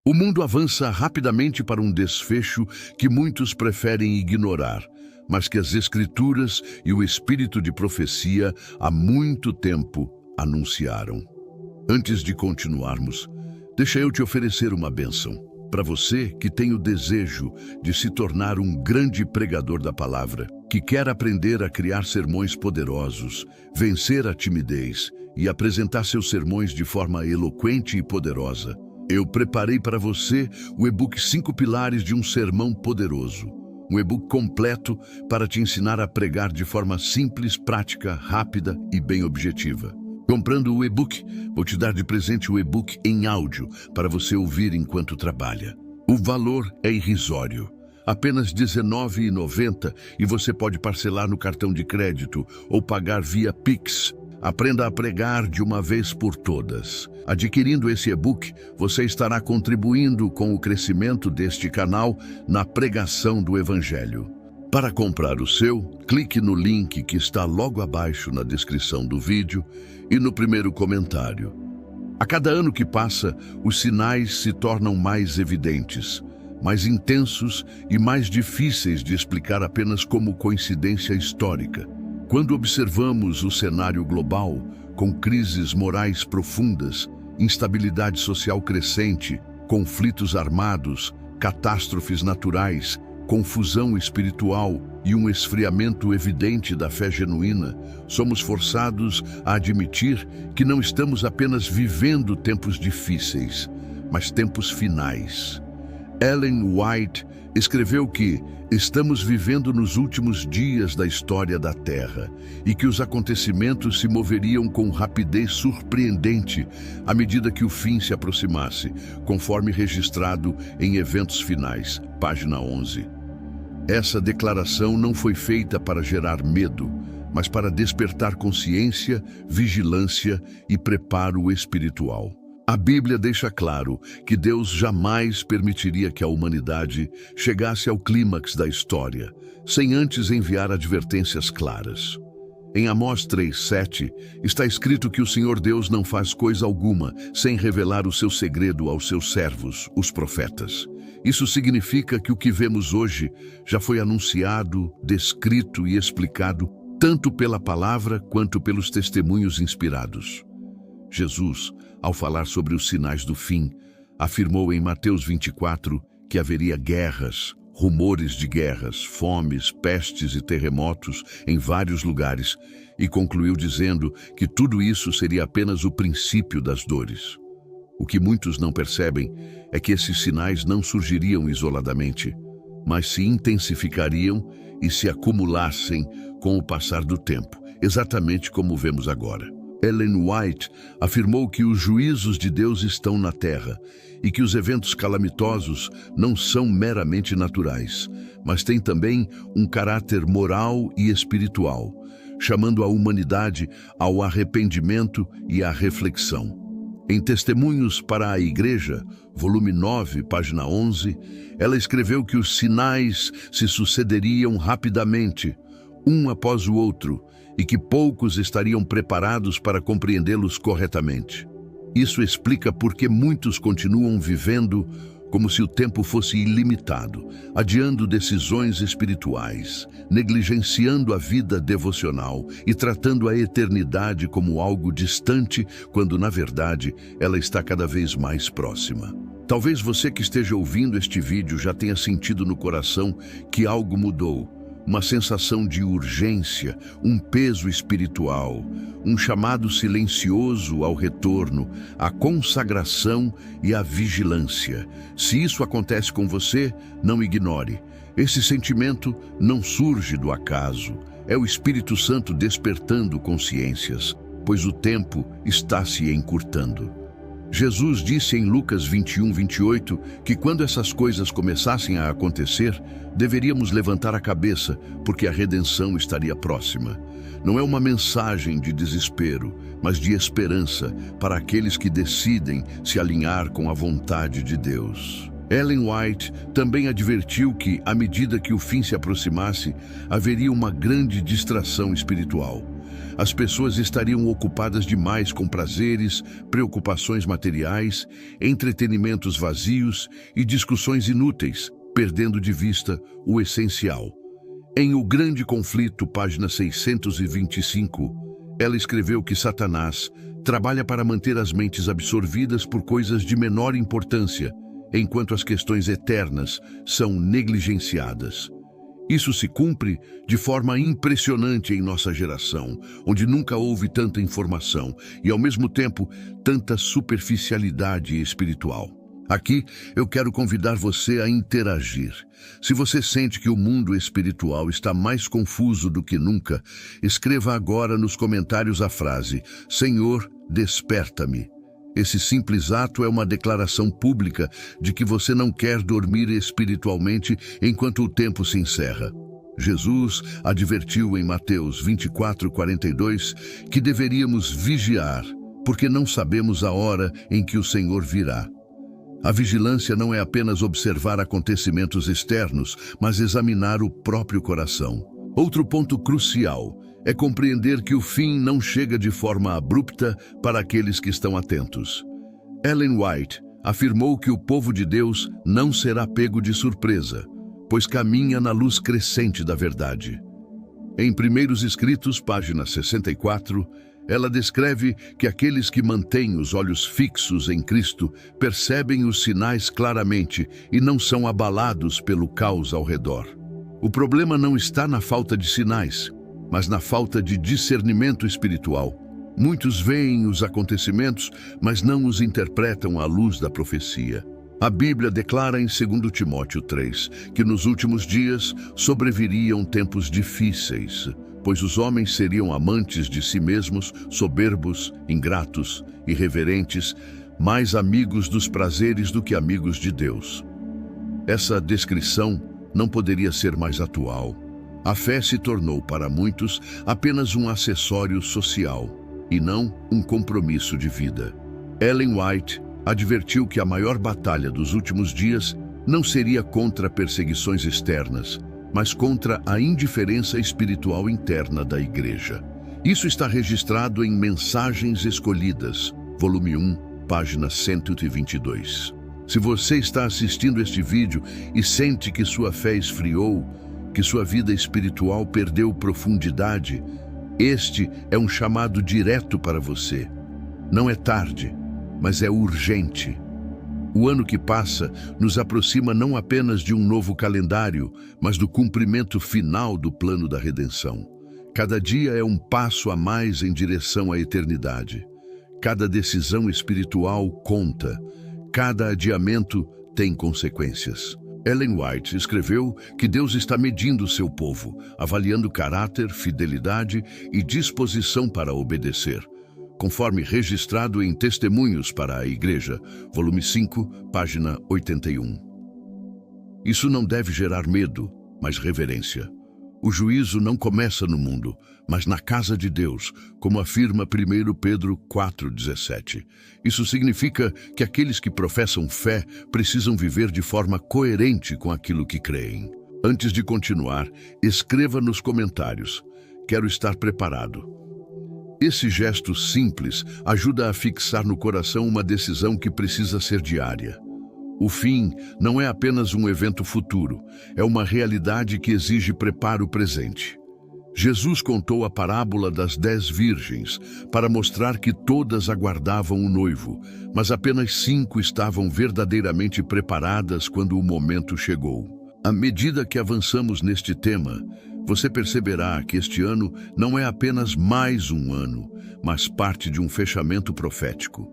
O mundo avança rapidamente para um desfecho que muitos preferem ignorar, mas que as Escrituras e o espírito de profecia há muito tempo anunciaram. Antes de continuarmos, deixa eu te oferecer uma bênção. Para você que tem o desejo de se tornar um grande pregador da palavra, que quer aprender a criar sermões poderosos, vencer a timidez e apresentar seus sermões de forma eloquente e poderosa, eu preparei para você o e-book 5 Pilares de um Sermão Poderoso. Um e-book completo para te ensinar a pregar de forma simples, prática, rápida e bem objetiva. Comprando o e-book, vou te dar de presente o e-book em áudio para você ouvir enquanto trabalha. O valor é irrisório, apenas R$ 19,90, e você pode parcelar no cartão de crédito ou pagar via Pix. Aprenda a pregar de uma vez por todas. Adquirindo esse e-book, você estará contribuindo com o crescimento deste canal na pregação do Evangelho. Para comprar o seu, clique no link que está logo abaixo na descrição do vídeo e no primeiro comentário. A cada ano que passa, os sinais se tornam mais evidentes, mais intensos e mais difíceis de explicar apenas como coincidência histórica. Quando observamos o cenário global, com crises morais profundas, instabilidade social crescente, conflitos armados, catástrofes naturais, confusão espiritual e um esfriamento evidente da fé genuína, somos forçados a admitir que não estamos apenas vivendo tempos difíceis, mas tempos finais. Ellen White escreveu que estamos vivendo nos últimos dias da história da Terra e que os acontecimentos se moveriam com rapidez surpreendente à medida que o fim se aproximasse, conforme registrado em Eventos Finais, página 11. Essa declaração não foi feita para gerar medo, mas para despertar consciência, vigilância e preparo espiritual. A Bíblia deixa claro que Deus jamais permitiria que a humanidade chegasse ao clímax da história, sem antes enviar advertências claras. Em Amós 3:7, está escrito que o Senhor Deus não faz coisa alguma sem revelar o seu segredo aos seus servos, os profetas. Isso significa que o que vemos hoje já foi anunciado, descrito e explicado tanto pela palavra quanto pelos testemunhos inspirados. Jesus, ao falar sobre os sinais do fim, afirmou em Mateus 24 que haveria guerras, rumores de guerras, fomes, pestes e terremotos em vários lugares, e concluiu dizendo que tudo isso seria apenas o princípio das dores. O que muitos não percebem é que esses sinais não surgiriam isoladamente, mas se intensificariam e se acumulassem com o passar do tempo, exatamente como vemos agora. Ellen White afirmou que os juízos de Deus estão na terra e que os eventos calamitosos não são meramente naturais, mas têm também um caráter moral e espiritual, chamando a humanidade ao arrependimento e à reflexão. Em Testemunhos para a Igreja, volume 9, página 11, ela escreveu que os sinais se sucederiam rapidamente, um após o outro, e que poucos estariam preparados para compreendê-los corretamente. Isso explica por que muitos continuam vivendo como se o tempo fosse ilimitado, adiando decisões espirituais, negligenciando a vida devocional e tratando a eternidade como algo distante, quando, na verdade, ela está cada vez mais próxima. Talvez você que esteja ouvindo este vídeo já tenha sentido no coração que algo mudou. Uma sensação de urgência, um peso espiritual, um chamado silencioso ao retorno, à consagração e à vigilância. Se isso acontece com você, não ignore. Esse sentimento não surge do acaso. É o Espírito Santo despertando consciências, pois o tempo está se encurtando. Jesus disse em Lucas 21:28 que quando essas coisas começassem a acontecer, deveríamos levantar a cabeça, porque a redenção estaria próxima. Não é uma mensagem de desespero, mas de esperança para aqueles que decidem se alinhar com a vontade de Deus. Ellen White também advertiu que, à medida que o fim se aproximasse, haveria uma grande distração espiritual. As pessoas estariam ocupadas demais com prazeres, preocupações materiais, entretenimentos vazios e discussões inúteis, perdendo de vista o essencial. Em O Grande Conflito, página 625, ela escreveu que Satanás trabalha para manter as mentes absorvidas por coisas de menor importância, enquanto as questões eternas são negligenciadas. Isso se cumpre de forma impressionante em nossa geração, onde nunca houve tanta informação e, ao mesmo tempo, tanta superficialidade espiritual. Aqui, eu quero convidar você a interagir. Se você sente que o mundo espiritual está mais confuso do que nunca, escreva agora nos comentários a frase: Senhor, desperta-me. Esse simples ato é uma declaração pública de que você não quer dormir espiritualmente enquanto o tempo se encerra. Jesus advertiu em Mateus 24:42 que deveríamos vigiar, porque não sabemos a hora em que o Senhor virá. A vigilância não é apenas observar acontecimentos externos, mas examinar o próprio coração. Outro ponto crucial é compreender que o fim não chega de forma abrupta para aqueles que estão atentos. Ellen White afirmou que o povo de Deus não será pego de surpresa, pois caminha na luz crescente da verdade. Em Primeiros Escritos, página 64, ela descreve que aqueles que mantêm os olhos fixos em Cristo percebem os sinais claramente e não são abalados pelo caos ao redor. O problema não está na falta de sinais, mas na falta de discernimento espiritual. Muitos veem os acontecimentos, mas não os interpretam à luz da profecia. A Bíblia declara em 2 Timóteo 3 que nos últimos dias sobreviriam tempos difíceis, pois os homens seriam amantes de si mesmos, soberbos, ingratos, irreverentes, mais amigos dos prazeres do que amigos de Deus. Essa descrição não poderia ser mais atual. A fé se tornou, para muitos, apenas um acessório social, e não um compromisso de vida. Ellen White advertiu que a maior batalha dos últimos dias não seria contra perseguições externas, mas contra a indiferença espiritual interna da Igreja. Isso está registrado em Mensagens Escolhidas, volume 1, página 122. Se você está assistindo este vídeo e sente que sua fé esfriou, que sua vida espiritual perdeu profundidade, este é um chamado direto para você. Não é tarde, mas é urgente. O ano que passa nos aproxima não apenas de um novo calendário, mas do cumprimento final do plano da redenção. Cada dia é um passo a mais em direção à eternidade. Cada decisão espiritual conta. Cada adiamento tem consequências. Ellen White escreveu que Deus está medindo seu povo, avaliando caráter, fidelidade e disposição para obedecer, conforme registrado em Testemunhos para a Igreja, volume 5, página 81. Isso não deve gerar medo, mas reverência. O juízo não começa no mundo, mas na casa de Deus, como afirma 1 Pedro 4,17. Isso significa que aqueles que professam fé precisam viver de forma coerente com aquilo que creem. Antes de continuar, escreva nos comentários: quero estar preparado. Esse gesto simples ajuda a fixar no coração uma decisão que precisa ser diária. O fim não é apenas um evento futuro, é uma realidade que exige preparo presente. Jesus contou a parábola das 10 virgens para mostrar que todas aguardavam o noivo, mas apenas 5 estavam verdadeiramente preparadas quando o momento chegou. À medida que avançamos neste tema, você perceberá que este ano não é apenas mais um ano, mas parte de um fechamento profético.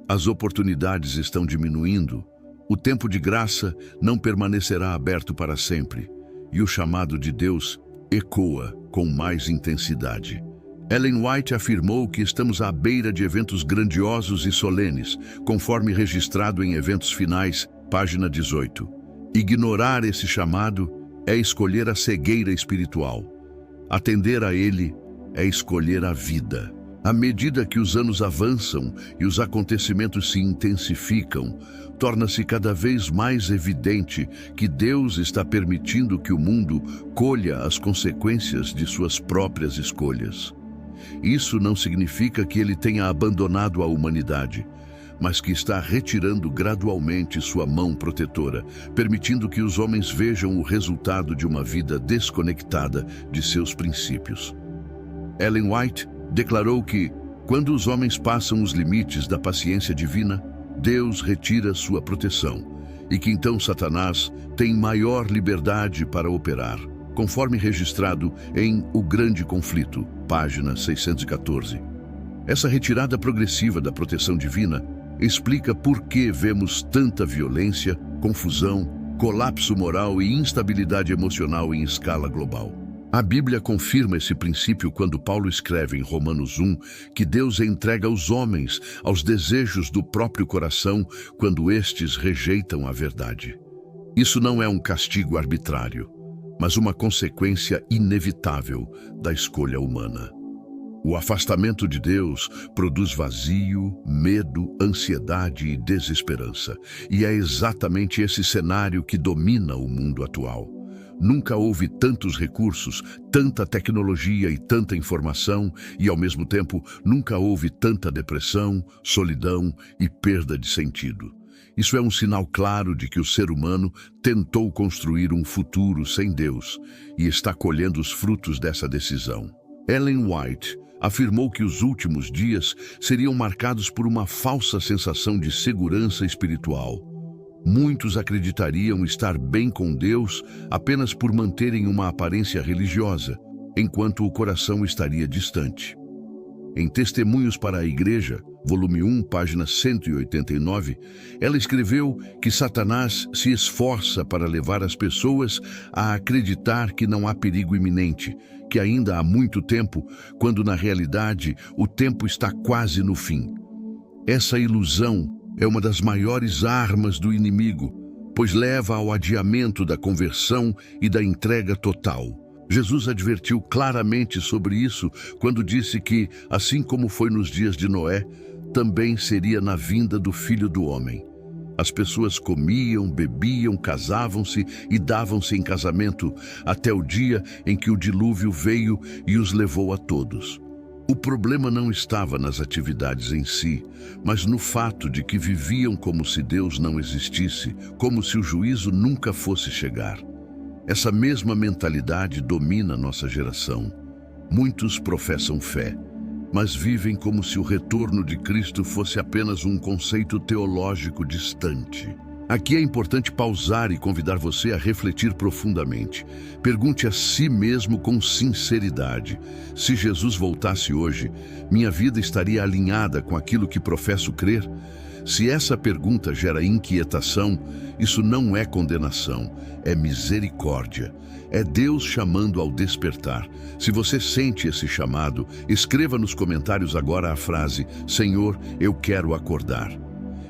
As oportunidades estão diminuindo, o tempo de graça não permanecerá aberto para sempre, e o chamado de Deus ecoa com mais intensidade. Ellen White afirmou que estamos à beira de eventos grandiosos e solenes, conforme registrado em Eventos Finais, página 18. Ignorar esse chamado é escolher a cegueira espiritual. Atender a ele é escolher a vida. À medida que os anos avançam e os acontecimentos se intensificam, torna-se cada vez mais evidente que Deus está permitindo que o mundo colha as consequências de suas próprias escolhas. Isso não significa que ele tenha abandonado a humanidade, mas que está retirando gradualmente sua mão protetora, permitindo que os homens vejam o resultado de uma vida desconectada de seus princípios. Ellen White declarou que, quando os homens passam os limites da paciência divina, Deus retira sua proteção, e que então Satanás tem maior liberdade para operar, conforme registrado em O Grande Conflito, página 614. Essa retirada progressiva da proteção divina explica por que vemos tanta violência, confusão, colapso moral e instabilidade emocional em escala global. A Bíblia confirma esse princípio quando Paulo escreve em Romanos 1 que Deus entrega os homens aos desejos do próprio coração quando estes rejeitam a verdade. Isso não é um castigo arbitrário, mas uma consequência inevitável da escolha humana. O afastamento de Deus produz vazio, medo, ansiedade e desesperança. E é exatamente esse cenário que domina o mundo atual. Nunca houve tantos recursos, tanta tecnologia e tanta informação, e ao mesmo tempo nunca houve tanta depressão, solidão e perda de sentido. Isso é um sinal claro de que o ser humano tentou construir um futuro sem Deus e está colhendo os frutos dessa decisão. Ellen White afirmou que os últimos dias seriam marcados por uma falsa sensação de segurança espiritual. Muitos acreditariam estar bem com Deus apenas por manterem uma aparência religiosa, enquanto o coração estaria distante. Em Testemunhos para a Igreja, volume 1, página 189, ela escreveu que Satanás se esforça para levar as pessoas a acreditar que não há perigo iminente, que ainda há muito tempo, quando na realidade o tempo está quase no fim. Essa ilusão é uma das maiores armas do inimigo, pois leva ao adiamento da conversão e da entrega total. Jesus advertiu claramente sobre isso quando disse que, assim como foi nos dias de Noé, também seria na vinda do Filho do Homem. As pessoas comiam, bebiam, casavam-se e davam-se em casamento até o dia em que o dilúvio veio e os levou a todos. O problema não estava nas atividades em si, mas no fato de que viviam como se Deus não existisse, como se o juízo nunca fosse chegar. Essa mesma mentalidade domina nossa geração. Muitos professam fé, mas vivem como se o retorno de Cristo fosse apenas um conceito teológico distante. Aqui é importante pausar e convidar você a refletir profundamente. Pergunte a si mesmo com sinceridade: se Jesus voltasse hoje, minha vida estaria alinhada com aquilo que professo crer? Se essa pergunta gera inquietação, isso não é condenação, é misericórdia. É Deus chamando ao despertar. Se você sente esse chamado, escreva nos comentários agora a frase: Senhor, eu quero acordar.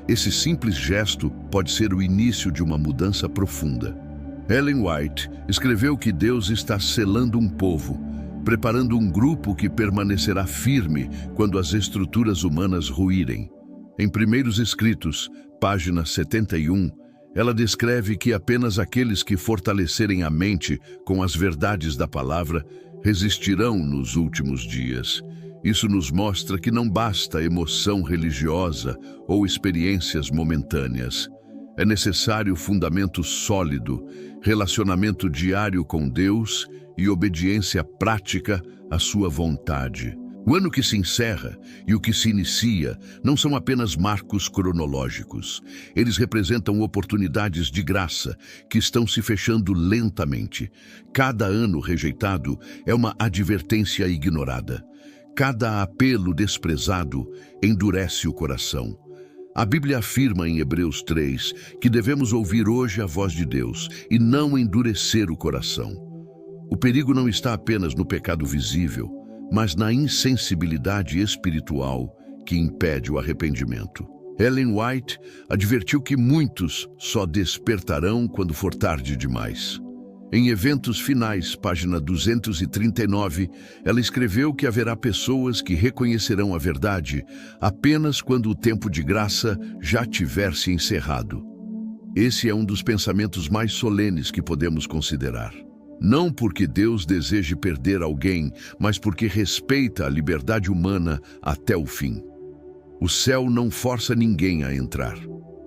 Esse simples gesto pode ser o início de uma mudança profunda. Ellen White escreveu que Deus está selando um povo, preparando um grupo que permanecerá firme quando as estruturas humanas ruírem. Em Primeiros Escritos, página 71, ela descreve que apenas aqueles que fortalecerem a mente com as verdades da palavra resistirão nos últimos dias. Isso nos mostra que não basta emoção religiosa ou experiências momentâneas. É necessário fundamento sólido, relacionamento diário com Deus e obediência prática à sua vontade. O ano que se encerra e o que se inicia não são apenas marcos cronológicos. Eles representam oportunidades de graça que estão se fechando lentamente. Cada ano rejeitado é uma advertência ignorada. Cada apelo desprezado endurece o coração. A Bíblia afirma em Hebreus 3 que devemos ouvir hoje a voz de Deus e não endurecer o coração. O perigo não está apenas no pecado visível, mas na insensibilidade espiritual que impede o arrependimento. Ellen White advertiu que muitos só despertarão quando for tarde demais. Em Eventos Finais, página 239, ela escreveu que haverá pessoas que reconhecerão a verdade apenas quando o tempo de graça já tiver se encerrado. Esse é um dos pensamentos mais solenes que podemos considerar. Não porque Deus deseje perder alguém, mas porque respeita a liberdade humana até o fim. O céu não força ninguém a entrar.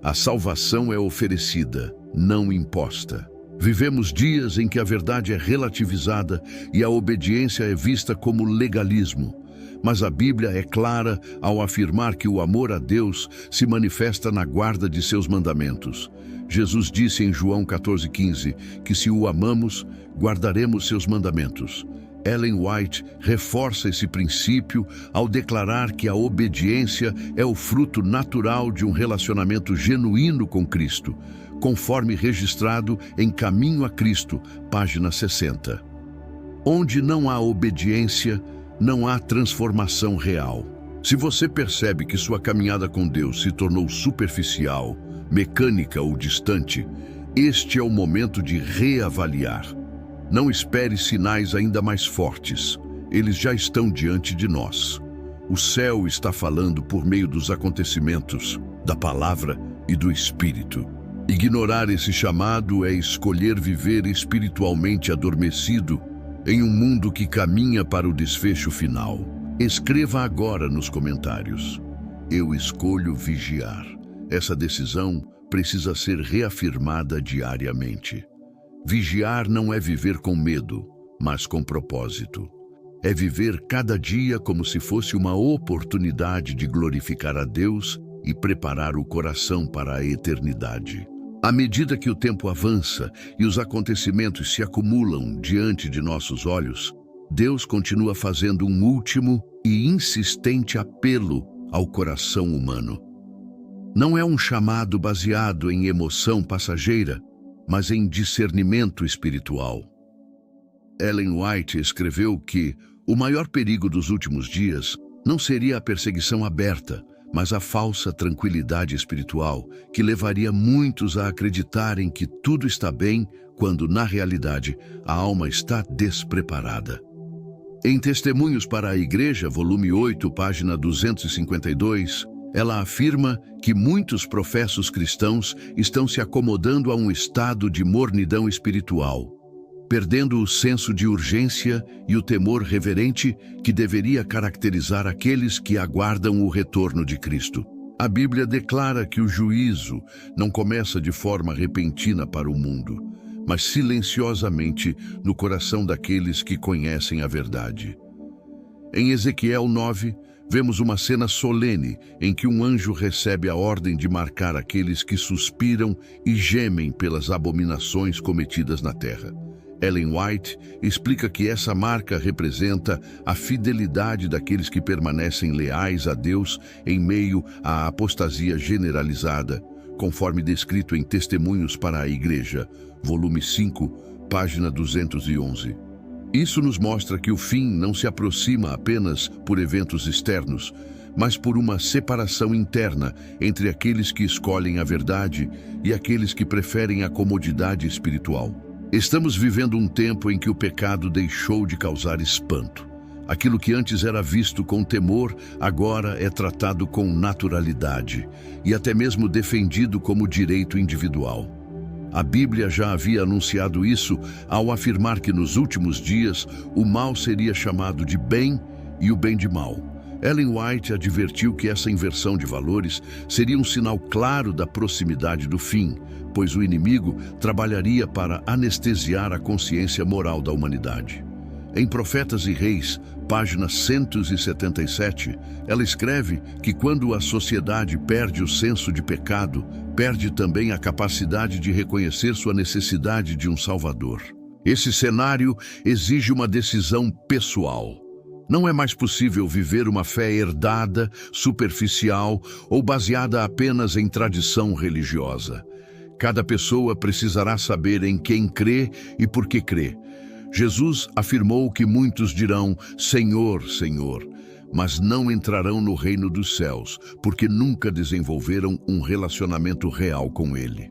A salvação é oferecida, não imposta. Vivemos dias em que a verdade é relativizada e a obediência é vista como legalismo. Mas a Bíblia é clara ao afirmar que o amor a Deus se manifesta na guarda de seus mandamentos. Jesus disse em João 14,15 que se o amamos, guardaremos seus mandamentos. Ellen White reforça esse princípio ao declarar que a obediência é o fruto natural de um relacionamento genuíno com Cristo, conforme registrado em Caminho a Cristo, página 60. Onde não há obediência, não há transformação real. Se você percebe que sua caminhada com Deus se tornou superficial, mecânica ou distante, este é o momento de reavaliar. Não espere sinais ainda mais fortes. Eles já estão diante de nós. O céu está falando por meio dos acontecimentos, da palavra e do Espírito. Ignorar esse chamado é escolher viver espiritualmente adormecido em um mundo que caminha para o desfecho final. Escreva agora nos comentários: eu escolho vigiar. Essa decisão precisa ser reafirmada diariamente. Vigiar não é viver com medo, mas com propósito. É viver cada dia como se fosse uma oportunidade de glorificar a Deus e preparar o coração para a eternidade. À medida que o tempo avança e os acontecimentos se acumulam diante de nossos olhos, Deus continua fazendo um último e insistente apelo ao coração humano. Não é um chamado baseado em emoção passageira, mas em discernimento espiritual. Ellen White escreveu que o maior perigo dos últimos dias não seria a perseguição aberta, mas a falsa tranquilidade espiritual que levaria muitos a acreditarem que tudo está bem, quando, na realidade, a alma está despreparada. Em Testemunhos para a Igreja, volume 8, página 252, ela afirma que muitos professos cristãos estão se acomodando a um estado de mornidão espiritual, perdendo o senso de urgência e o temor reverente que deveria caracterizar aqueles que aguardam o retorno de Cristo. A Bíblia declara que o juízo não começa de forma repentina para o mundo, mas silenciosamente no coração daqueles que conhecem a verdade. Em Ezequiel 9, vemos uma cena solene em que um anjo recebe a ordem de marcar aqueles que suspiram e gemem pelas abominações cometidas na terra. Ellen White explica que essa marca representa a fidelidade daqueles que permanecem leais a Deus em meio à apostasia generalizada, conforme descrito em Testemunhos para a Igreja, volume 5, página 211. Isso nos mostra que o fim não se aproxima apenas por eventos externos, mas por uma separação interna entre aqueles que escolhem a verdade e aqueles que preferem a comodidade espiritual. Estamos vivendo um tempo em que o pecado deixou de causar espanto. Aquilo que antes era visto com temor, agora é tratado com naturalidade e até mesmo defendido como direito individual. A Bíblia já havia anunciado isso ao afirmar que nos últimos dias o mal seria chamado de bem e o bem de mal. Ellen White advertiu que essa inversão de valores seria um sinal claro da proximidade do fim, pois o inimigo trabalharia para anestesiar a consciência moral da humanidade. Em Profetas e Reis, página 177, ela escreve que quando a sociedade perde o senso de pecado, perde também a capacidade de reconhecer sua necessidade de um Salvador. Esse cenário exige uma decisão pessoal. Não é mais possível viver uma fé herdada, superficial ou baseada apenas em tradição religiosa. Cada pessoa precisará saber em quem crê e por que crê. Jesus afirmou que muitos dirão, Senhor, Senhor, mas não entrarão no reino dos céus, porque nunca desenvolveram um relacionamento real com Ele.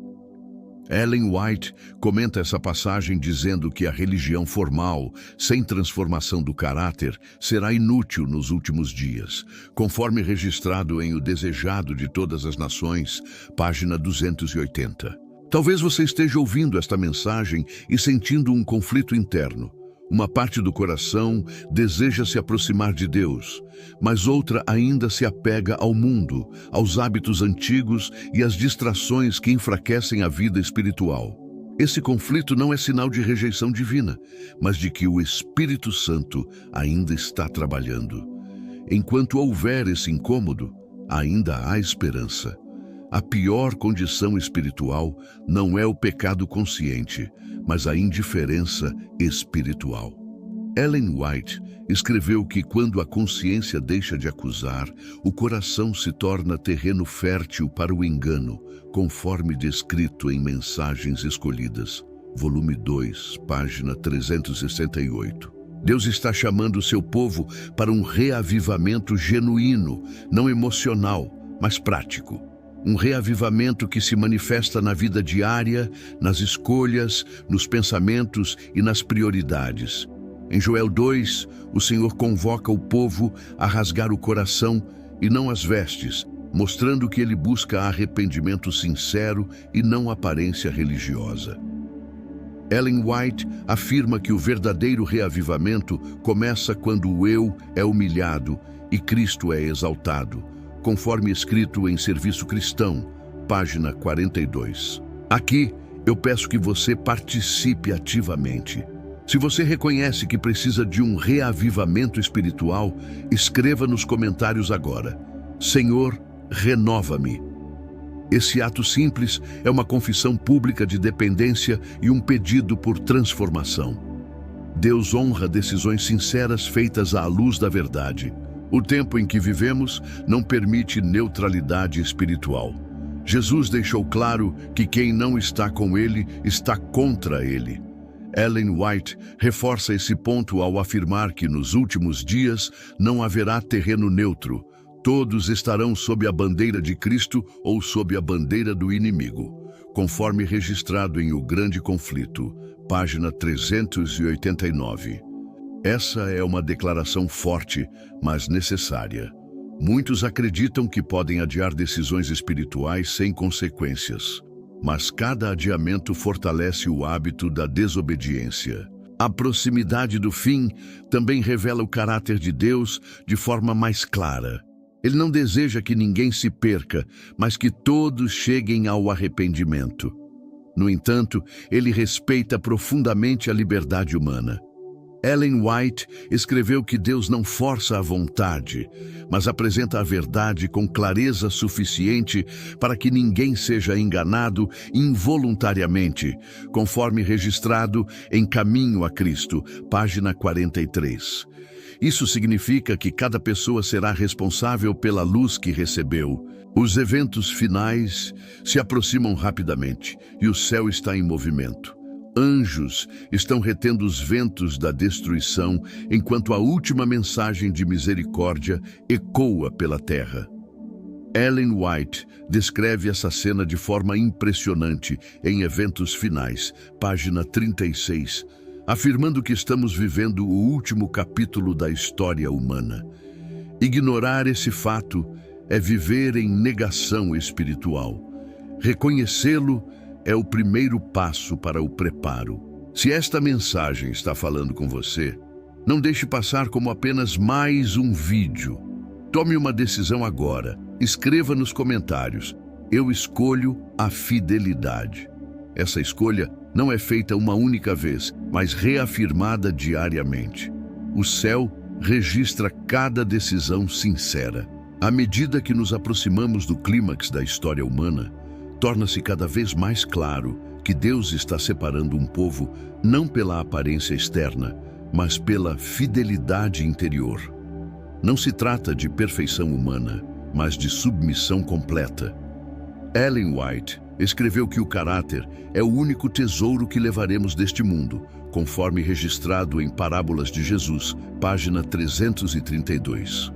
Ellen White comenta essa passagem dizendo que a religião formal, sem transformação do caráter, será inútil nos últimos dias, conforme registrado em O Desejado de Todas as Nações, página 280. Talvez você esteja ouvindo esta mensagem e sentindo um conflito interno. Uma parte do coração deseja se aproximar de Deus, mas outra ainda se apega ao mundo, aos hábitos antigos e às distrações que enfraquecem a vida espiritual. Esse conflito não é sinal de rejeição divina, mas de que o Espírito Santo ainda está trabalhando. Enquanto houver esse incômodo, ainda há esperança. A pior condição espiritual não é o pecado consciente, mas a indiferença espiritual. Ellen White escreveu que quando a consciência deixa de acusar, o coração se torna terreno fértil para o engano, conforme descrito em Mensagens Escolhidas, volume 2, página 368. Deus está chamando o seu povo para um reavivamento genuíno, não emocional, mas prático. Um reavivamento que se manifesta na vida diária, nas escolhas, nos pensamentos e nas prioridades. Em Joel 2, o Senhor convoca o povo a rasgar o coração e não as vestes, mostrando que ele busca arrependimento sincero e não aparência religiosa. Ellen White afirma que o verdadeiro reavivamento começa quando o eu é humilhado e Cristo é exaltado, conforme escrito em Serviço Cristão, página 42. Aqui, eu peço que você participe ativamente. Se você reconhece que precisa de um reavivamento espiritual, escreva nos comentários agora: Senhor, renova-me. Esse ato simples é uma confissão pública de dependência e um pedido por transformação. Deus honra decisões sinceras feitas à luz da verdade. O tempo em que vivemos não permite neutralidade espiritual. Jesus deixou claro que quem não está com ele está contra ele. Ellen White reforça esse ponto ao afirmar que nos últimos dias não haverá terreno neutro. Todos estarão sob a bandeira de Cristo ou sob a bandeira do inimigo, conforme registrado em O Grande Conflito, página 389. Essa é uma declaração forte, mas necessária. Muitos acreditam que podem adiar decisões espirituais sem consequências, mas cada adiamento fortalece o hábito da desobediência. A proximidade do fim também revela o caráter de Deus de forma mais clara. Ele não deseja que ninguém se perca, mas que todos cheguem ao arrependimento. No entanto, ele respeita profundamente a liberdade humana. Ellen White escreveu que Deus não força a vontade, mas apresenta a verdade com clareza suficiente para que ninguém seja enganado involuntariamente, conforme registrado em Caminho a Cristo, página 43. Isso significa que cada pessoa será responsável pela luz que recebeu. Os eventos finais se aproximam rapidamente e o céu está em movimento. Anjos estão retendo os ventos da destruição, enquanto a última mensagem de misericórdia ecoa pela terra. Ellen White descreve essa cena de forma impressionante em Eventos Finais, página 36, afirmando que estamos vivendo o último capítulo da história humana. Ignorar esse fato é viver em negação espiritual. Reconhecê-lo é o primeiro passo para o preparo. Se esta mensagem está falando com você, não deixe passar como apenas mais um vídeo. Tome uma decisão agora. Escreva nos comentários: eu escolho a fidelidade. Essa escolha não é feita uma única vez, mas reafirmada diariamente. O céu registra cada decisão sincera. À medida que nos aproximamos do clímax da história humana, torna-se cada vez mais claro que Deus está separando um povo não pela aparência externa, mas pela fidelidade interior. Não se trata de perfeição humana, mas de submissão completa. Ellen White escreveu que o caráter é o único tesouro que levaremos deste mundo, conforme registrado em Parábolas de Jesus, página 332.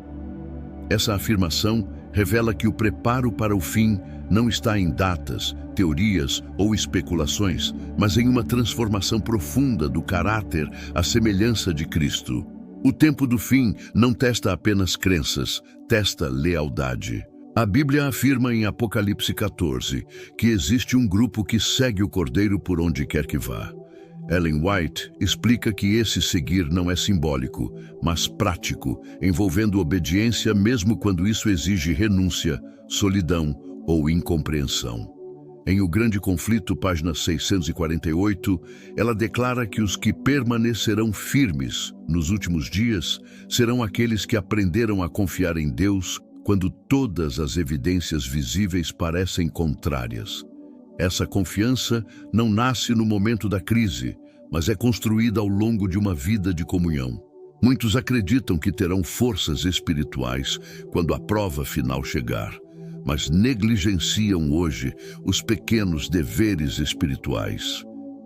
Essa afirmação revela que o preparo para o fim não está em datas, teorias ou especulações, mas em uma transformação profunda do caráter à semelhança de Cristo. O tempo do fim não testa apenas crenças, testa lealdade. A Bíblia afirma em Apocalipse 14 que existe um grupo que segue o Cordeiro por onde quer que vá. Ellen White explica que esse seguir não é simbólico, mas prático, envolvendo obediência mesmo quando isso exige renúncia, solidão ou incompreensão. Em O Grande Conflito, página 648, ela declara que os que permanecerão firmes nos últimos dias serão aqueles que aprenderam a confiar em Deus quando todas as evidências visíveis parecem contrárias. Essa confiança não nasce no momento da crise, mas é construída ao longo de uma vida de comunhão. Muitos acreditam que terão forças espirituais quando a prova final chegar, mas negligenciam hoje os pequenos deveres espirituais.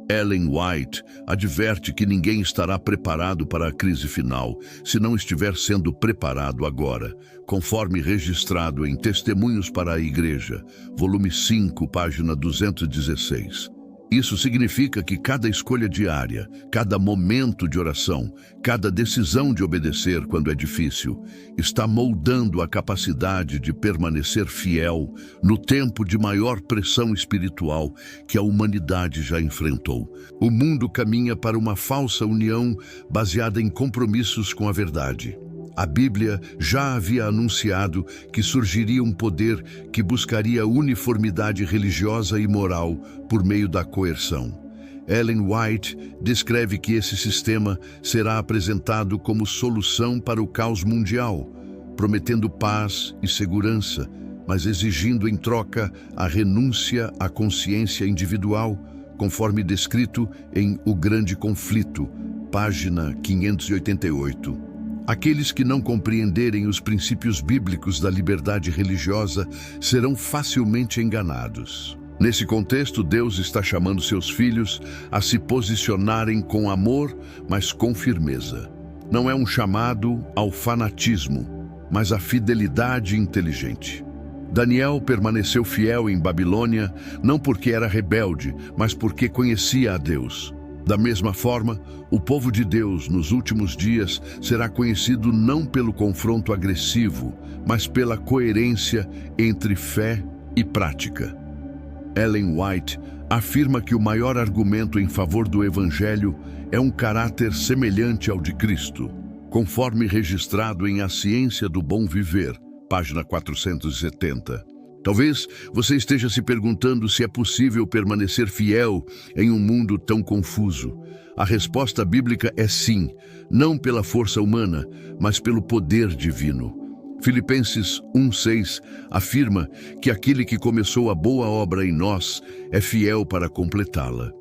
Ellen White adverte que ninguém estará preparado para a crise final se não estiver sendo preparado agora, conforme registrado em Testemunhos para a Igreja, volume 5, página 216. Isso significa que cada escolha diária, cada momento de oração, cada decisão de obedecer quando é difícil, está moldando a capacidade de permanecer fiel no tempo de maior pressão espiritual que a humanidade já enfrentou. O mundo caminha para uma falsa união baseada em compromissos com a verdade. A Bíblia já havia anunciado que surgiria um poder que buscaria uniformidade religiosa e moral por meio da coerção. Ellen White descreve que esse sistema será apresentado como solução para o caos mundial, prometendo paz e segurança, mas exigindo em troca a renúncia à consciência individual, conforme descrito em O Grande Conflito, página 588. Aqueles que não compreenderem os princípios bíblicos da liberdade religiosa serão facilmente enganados. Nesse contexto, Deus está chamando seus filhos a se posicionarem com amor, mas com firmeza. Não é um chamado ao fanatismo, mas à fidelidade inteligente. Daniel permaneceu fiel em Babilônia, não porque era rebelde, mas porque conhecia a Deus. Da mesma forma, o povo de Deus nos últimos dias será conhecido não pelo confronto agressivo, mas pela coerência entre fé e prática. Ellen White afirma que o maior argumento em favor do Evangelho é um caráter semelhante ao de Cristo, conforme registrado em A Ciência do Bom Viver, página 470. Talvez você esteja se perguntando se é possível permanecer fiel em um mundo tão confuso. A resposta bíblica é sim, não pela força humana, mas pelo poder divino. Filipenses 1:6 afirma que aquele que começou a boa obra em nós é fiel para completá-la.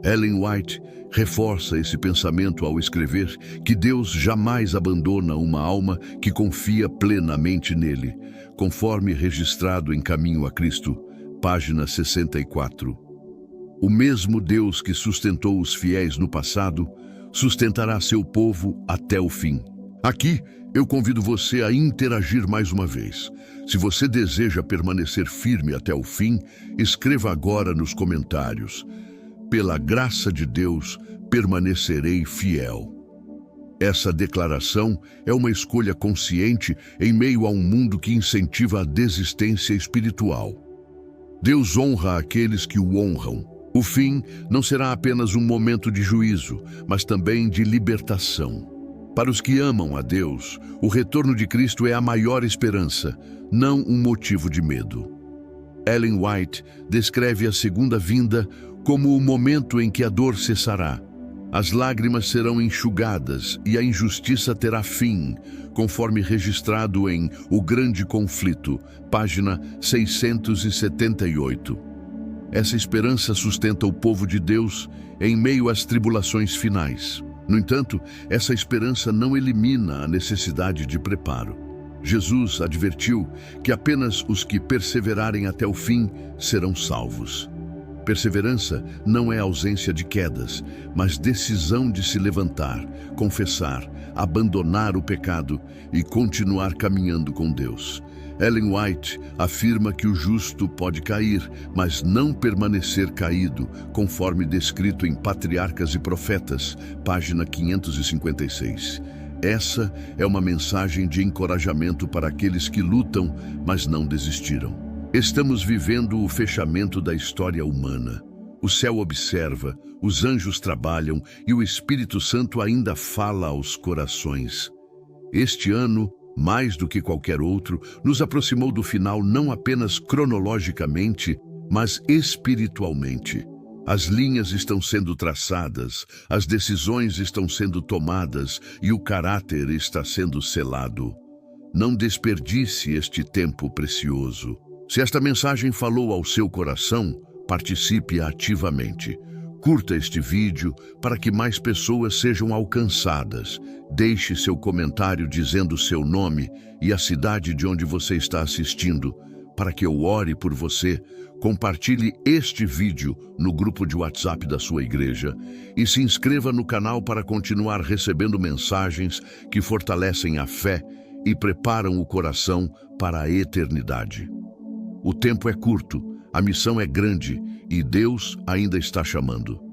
Ellen White reforça esse pensamento ao escrever que Deus jamais abandona uma alma que confia plenamente nele, conforme registrado em Caminho a Cristo, página 64. O mesmo Deus que sustentou os fiéis no passado, sustentará seu povo até o fim. Aqui, eu convido você a interagir mais uma vez. Se você deseja permanecer firme até o fim, escreva agora nos comentários: pela graça de Deus, permanecerei fiel. Essa declaração é uma escolha consciente em meio a um mundo que incentiva a desistência espiritual. Deus honra aqueles que o honram. O fim não será apenas um momento de juízo, mas também de libertação. Para os que amam a Deus, o retorno de Cristo é a maior esperança, não um motivo de medo. Ellen White descreve a segunda vinda como o momento em que a dor cessará. As lágrimas serão enxugadas e a injustiça terá fim, conforme registrado em O Grande Conflito, página 678. Essa esperança sustenta o povo de Deus em meio às tribulações finais. No entanto, essa esperança não elimina a necessidade de preparo. Jesus advertiu que apenas os que perseverarem até o fim serão salvos. Perseverança não é ausência de quedas, mas decisão de se levantar, confessar, abandonar o pecado e continuar caminhando com Deus. Ellen White afirma que o justo pode cair, mas não permanecer caído, conforme descrito em Patriarcas e Profetas, página 556. Essa é uma mensagem de encorajamento para aqueles que lutam, mas não desistiram. Estamos vivendo o fechamento da história humana. O céu observa, os anjos trabalham e o Espírito Santo ainda fala aos corações. Este ano, mais do que qualquer outro, nos aproximou do final não apenas cronologicamente, mas espiritualmente. As linhas estão sendo traçadas, as decisões estão sendo tomadas e o caráter está sendo selado. Não desperdice este tempo precioso. Se esta mensagem falou ao seu coração, participe ativamente. Curta este vídeo para que mais pessoas sejam alcançadas. Deixe seu comentário dizendo seu nome e a cidade de onde você está assistindo, para que eu ore por você. Compartilhe este vídeo no grupo de WhatsApp da sua igreja e se inscreva no canal para continuar recebendo mensagens que fortalecem a fé e preparam o coração para a eternidade. O tempo é curto, a missão é grande e Deus ainda está chamando.